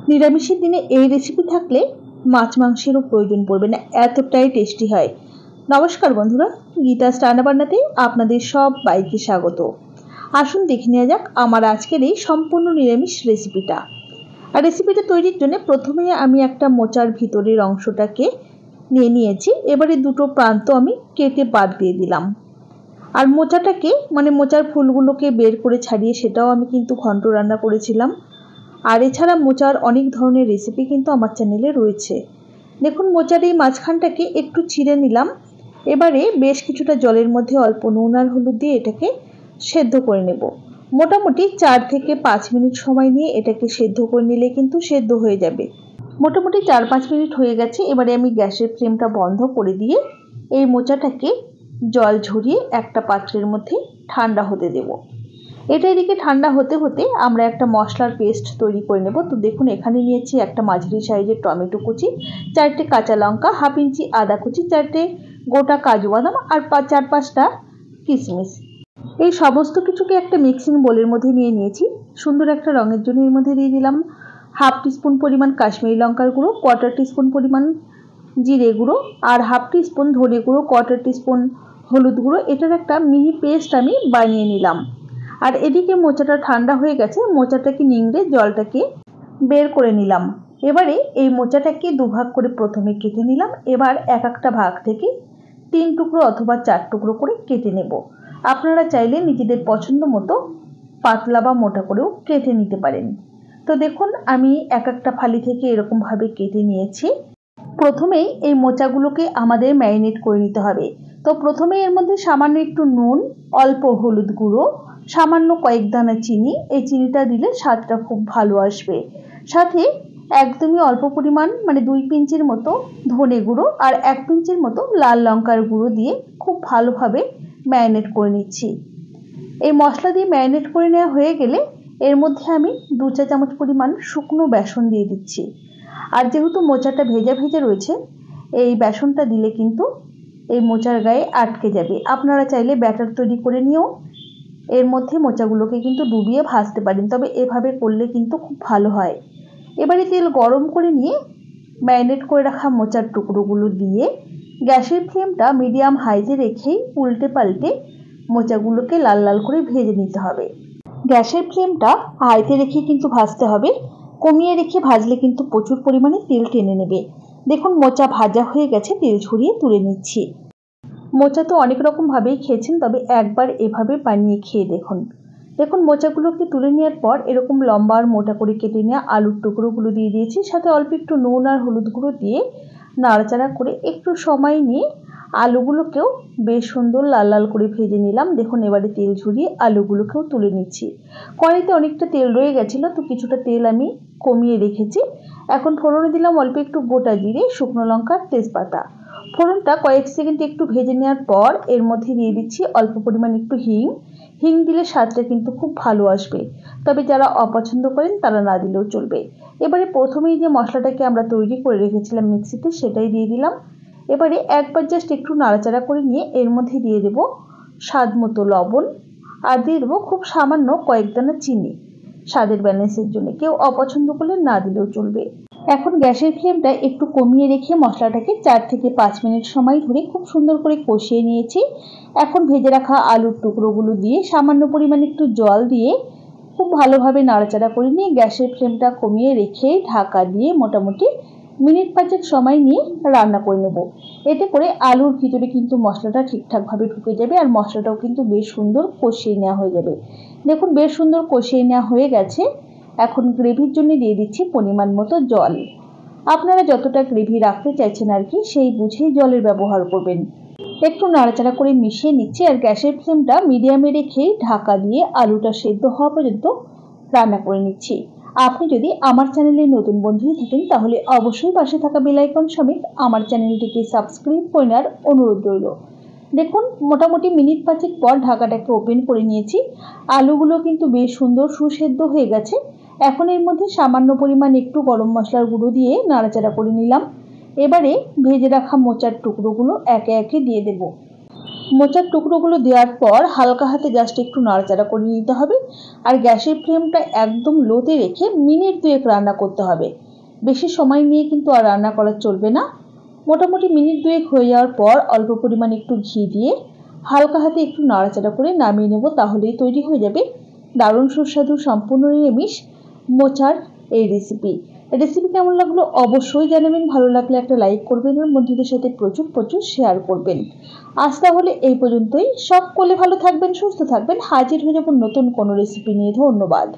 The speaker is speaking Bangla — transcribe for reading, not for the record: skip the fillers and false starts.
নিরামিষের দিনে এই রেসিপি থাকলে মাছ মাংসেরও প্রয়োজন পড়বে না, এতটাই টেস্টি হয়। নমস্কার বন্ধুরা, গীতাস রান্নাবান্নাতে আপনাদের সব বাইকে স্বাগত। আসুন দেখে নেওয়া যাক আমার আজকের এই সম্পূর্ণ নিরামিষ রেসিপিটা। আর রেসিপিটা তৈরির জন্য প্রথমে আমি একটা মোচার ভিতরের অংশটাকে নিয়ে নিয়েছি। এবারে দুটো প্রান্ত আমি কেটে বাদ দিয়ে দিলাম। আর মোচাটাকে মোচার ফুলগুলোকে বের করে ছাড়িয়ে সেটাও আমি কিন্তু ঘন্ট রান্না করেছিলাম। আর এছাড়া মোচার অনেক ধরনের রেসিপি কিন্তু আমার চ্যানেলে রয়েছে। দেখুন, মোচার এই মাঝখানটাকে একটু ছিঁড়ে নিলাম। এবারে বেশ কিছুটা জলের মধ্যে অল্প নুন আর হলুদ দিয়ে এটাকে সেদ্ধ করে নেব। মোটামুটি 4 থেকে 5 মিনিট সময় নিয়ে এটাকে সেদ্ধ করে নিলে কিন্তু সেদ্ধ হয়ে যাবে। মোটামুটি 4-5 মিনিট হয়ে গেছে। এবারে আমি গ্যাসের ফ্লেমটা বন্ধ করে দিয়ে এই মোচাটাকে জল ঝরিয়ে একটা পাত্রের মধ্যে ঠান্ডা হতে দেব। এটা এদিকে ঠান্ডা হতে হতে আমরা একটা মশলার পেস্ট তৈরি করে নেব। তো দেখুন, এখানে নিয়েছি একটা মাঝারি সাইজের টমেটো কুচি, 4টে কাঁচা লঙ্কা, হাফ ইঞ্চি আদা কুচি, 4টে গোটা কাজু বাদাম আর 4-5টা কিশমিশ। এই সমস্ত কিছুকে একটা মিক্সিং বোলের মধ্যে নিয়ে নিয়েছি। সুন্দর একটা রঙের জন্য এর মধ্যে দিয়ে দিলাম হাফ টিস্পুন পরিমাণ কাশ্মীরি লঙ্কার গুঁড়ো, 1/4 টিস্পুন পরিমাণ জিরে গুঁড়ো আর হাফ টিস্পুন ধনে গুঁড়ো, 1/4 টিস্পুন হলুদ গুঁড়ো। এটার একটা মিহি পেস্ট আমি বানিয়ে নিলাম। আর এদিকে মোচাটা ঠান্ডা হয়ে গেছে, মোচাটাকে নিংড়ে জলটাকে বের করে নিলাম। এবারে এই মোচাটাকে দুভাগ করে প্রথমে কেটে নিলাম। এবার এক একটা ভাগ থেকে 3 টুকরো অথবা 4 টুকরো করে কেটে নেব। আপনারা চাইলে নিজেদের পছন্দ মতো পাতলা বা মোটা করেও কেটে নিতে পারেন। তো দেখুন, আমি এক একটা ফালি থেকে এরকমভাবে কেটে নিয়েছি। প্রথমেই এই মোচাগুলোকে আমাদের ম্যারিনেট করে নিতে হবে। তো প্রথমে এর মধ্যে সামান্য একটু নুন, অল্প হলুদ গুঁড়ো, সামান্য কয়েক দানা চিনি, এই চিনিটা দিলে স্বাদটা খুব ভালো আসবে। সাথে একদমই অল্প পরিমাণ 2 পিঞ্চের মতো ধনে গুঁড়ো আর 1 পিঞ্চের মতো লাল লঙ্কার গুঁড়ো দিয়ে খুব ভালোভাবে ম্যারিনেট করে নিচ্ছি। এই মশলা দিয়ে ম্যারিনেট করে নেওয়া হয়ে গেলে এর মধ্যে আমি 2 চা চামচ পরিমাণ শুকনো বেসন দিয়ে দিচ্ছি। আর যেহেতু মোচাটা ভেজা ভেজা রয়েছে, এই বেসনটা দিলে কিন্তু এই মোচার গায়ে আটকে যাবে। আপনারা চাইলে ব্যাটার তৈরি করে নিয়েও এর মধ্যে মোচাগুলোকে কিন্তু ডুবিয়ে ভাজতে পারেন, তবে এভাবে করলে কিন্তু খুব ভালো হয়। এবারে তেল গরম করে নিয়ে ম্যারিনেট করে রাখা মোচার টুকরোগুলো দিয়ে গ্যাসের ফ্লেমটা মিডিয়াম হাইতে রেখেই উল্টে পাল্টে মোচাগুলোকে লাল লাল করে ভেজে নিতে হবে। গ্যাসের ফ্লেমটা হাইতে রেখে কিন্তু ভাজতে হবে, কমিয়ে রেখে ভাজলে কিন্তু প্রচুর পরিমাণে তেল টেনে নেবে। দেখুন, মোচা ভাজা হয়ে গেছে, তেল ঝরিয়ে তুলে নিচ্ছি। মোচা তো অনেক রকমভাবেই খেয়েছেন, তবে একবার এভাবে বানিয়ে খেয়ে দেখুন। দেখুন, মোচাগুলোকে তুলে নেওয়ার পর এরকম লম্বা আর মোটা করে কেটে নেওয়া আলুর টুকরোগুলো দিয়ে দিয়েছি। সাথে অল্প একটু নুন আর হলুদ গুঁড়ো দিয়ে নাড়াচাড়া করে একটু সময় নিয়ে আলুগুলোকেও বেশ সুন্দর লাল লাল করে ভেজে নিলাম। দেখুন, এবারে তেল ঝরিয়ে আলুগুলোকেও তুলে নিচ্ছি। কড়াইতে অনেকটা তেল রয়ে গেছিলো, তো কিছুটা তেল আমি কমিয়ে রেখেছি। এখন ফোড়নে দিলাম অল্প একটু গোটা জিরে, শুকনো লঙ্কা, তেজপাতা। ফোড়নটা কয়েক সেকেন্ড একটু ভেজে নেওয়ার পর এর মধ্যে দিয়ে দিচ্ছি অল্প পরিমাণ একটু হিং দিলে স্বাদটা কিন্তু খুব ভালো আসবে, তবে যারা অপছন্দ করেন তারা না দিলেও চলবে। এবারে প্রথমেই যে মশলাটাকে আমরা তৈরি করে রেখেছিলাম মিক্সিতে, সেটাই দিয়ে দিলাম। এবারে একবার জাস্ট একটু নাড়াচাড়া করে নিয়ে এর মধ্যে দিয়ে দেবো স্বাদ মতো লবণ আর দিয়ে দেবো খুব সামান্য কয়েক দানা চিনি, স্বাদের ব্যালেন্সের জন্য। কেউ অপছন্দ করলে না দিলেও চলবে। এখন গ্যাসের ফ্লেমটা একটু কমিয়ে রেখে মশলাটাকে 4 থেকে 5 মিনিট সময় ধরে খুব সুন্দর করে কষিয়ে নিয়েছি। এখন ভেজে রাখা আলুর টুকরোগুলো দিয়ে সামান্য পরিমাণে একটু জল দিয়ে খুব ভালোভাবে নাড়াচাড়া করে নিয়ে গ্যাসের ফ্লেমটা কমিয়ে রেখে ঢাকা দিয়ে মোটামুটি মিনিট 5 সময় নিয়ে রান্না করে নেব। এতে করে আলুর ভিতরে কিন্তু মশলাটা ঠিকঠাকভাবে ঢুকে যাবে আর মশলাটাও কিন্তু বেশ সুন্দর কষিয়ে নেওয়া হয়ে যাবে। দেখুন, বেশ সুন্দর কষিয়ে নেওয়া হয়ে গেছে। এখন গ্রেভির জন্য দিয়ে দিচ্ছি পরিমাণ মতো জল। আপনারা যতটা গ্রেভি রাখতে চাইছেন আর কি, সেই বুঝেই জলের ব্যবহার করবেন। একটু নাড়াচাড়া করে মিশিয়ে নিচ্ছি আর গ্যাসের ফ্লেমটা মিডিয়ামে রেখেই ঢাকা দিয়ে আলুটা সেদ্ধ হওয়া পর্যন্ত রান্না করে নিচ্ছি। আপনি যদি আমার চ্যানেলে নতুন বন্ধু থাকেন তাহলে অবশ্যই পাশে থাকা বেল আইকন সমেত আমার চ্যানেলটিকে সাবস্ক্রাইব করে নেওয়ার অনুরোধ রইল। দেখুন, মোটামুটি মিনিট 5 পর ঢাকাটাকে ওপেন করে নিয়েছি। আলুগুলো কিন্তু বেশ সুন্দর সুসেদ্ধ হয়ে গেছে। এখন এর মধ্যে সামান্য পরিমাণ একটু গরম মশলার গুঁড়ো দিয়ে নাড়াচাড়া করে নিলাম। এবারে ভেজে রাখা মোচার টুকরোগুলো একে একে দিয়ে দেব। মোচার টুকরোগুলো দেওয়ার পর হালকা হাতে গ্যাসটা একটু নাড়াচাড়া করে নিতে হবে। আর গ্যাসের ফ্লেমটা একদম লোতে রেখে মিনিট 2 রান্না করতে হবে। বেশি সময় নিয়ে কিন্তু আর রান্না করা চলবে না। মোটামুটি মিনিট 2 হয়ে যাওয়ার পর অল্প পরিমাণে একটু ঘি দিয়ে হালকা হাতে একটু নাড়াচাড়া করে নামিয়ে নেব। তাহলেই তৈরি হয়ে যাবে দারুণ সুস্বাদু সম্পূর্ণ নিরামিষ মোচার এই রেসিপি। রেসিপি কেমন লাগলো অবশ্যই জানাবেন। ভালো লাগলে একটা লাইক করবেন আর বন্ধুদের সাথে প্রচুর শেয়ার করবেন। আজ তাহলে এই পর্যন্তই। সকলে ভালো থাকবেন, সুস্থ থাকবেন। হাজির হয়ে যাব নতুন কোনো রেসিপি নিয়ে। ধন্যবাদ।